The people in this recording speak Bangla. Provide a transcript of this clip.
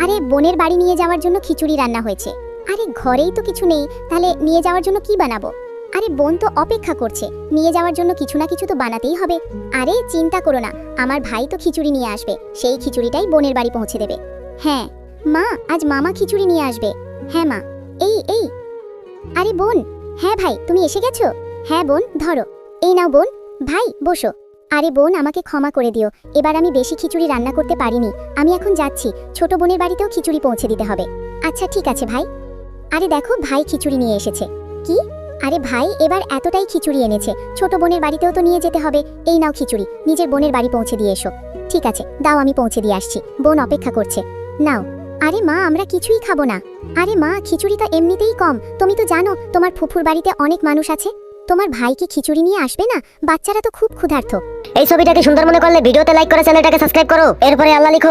আরে বোনের বাড়ি নিয়ে যাওয়ার জন্য খিচুড়ি রান্না হয়েছে। আরে ঘরেই তো কিছু নেই, তাহলে নিয়ে যাওয়ার জন্য কি বানাবো? আরে বোন তো অপেক্ষা করছে, নিয়ে যাওয়ার জন্য কিছু না কিছু তো বানাতেই হবে। আরে চিন্তা করো না, আমার ভাই তো খিচুড়ি নিয়ে আসবে, সেই খিচুড়িটাই বোনের বাড়ি পৌঁছে দেবে। হ্যাঁ মা, আজ মামা খিচুড়ি নিয়ে আসবে। হ্যাঁ মা। এই আরে বোন। হ্যাঁ ভাই, তুমি এসে গেছো? হ্যাঁ বোন, ধরো। এই নাও বোন। ভাই বসো। আরে বোন, আমাকে ক্ষমা করে দিও, এবার আমি বেশি খিচুড়ি রান্না করতে পারিনি। আমি এখন যাচ্ছি, ছোট বোনের বাড়িতেও খিচুড়ি পৌঁছে দিতে হবে। আচ্ছা ঠিক আছে ভাই। আরে দেখো, ভাই খিচুড়ি নিয়ে এসেছে। কি? আরে ভাই এবার এতটাই খিচুড়ি এনেছে, ছোট বোনের বাড়িতেও তো নিয়ে যেতে হবে। এই নাও খিচুড়ি, নিজের বোনের বাড়ি পৌঁছে দিয়ে এসো। ঠিক আছে দাও, আমি পৌঁছে দিয়ে আসছি, বোন অপেক্ষা করছে। নাও। আরে মা, আমরা কিছুই খাবো না। আরে মা, খিচুড়ি তো এমনিতেই কম, তুমি তো জানো তোমার ফুফুর বাড়িতে অনেক মানুষ আছে। তোমার ভাই কি খিচুড়ি নিয়ে আসবে না? বাচ্চারা তো খুব ক্ষুধার্ত। এই ছবিটাকে সুন্দর মনে করলে ভিডিওতে লাইক করে চ্যানেলটাকে সাবস্ক্রাইব করো, এরপরে আল্লাহ লিখো।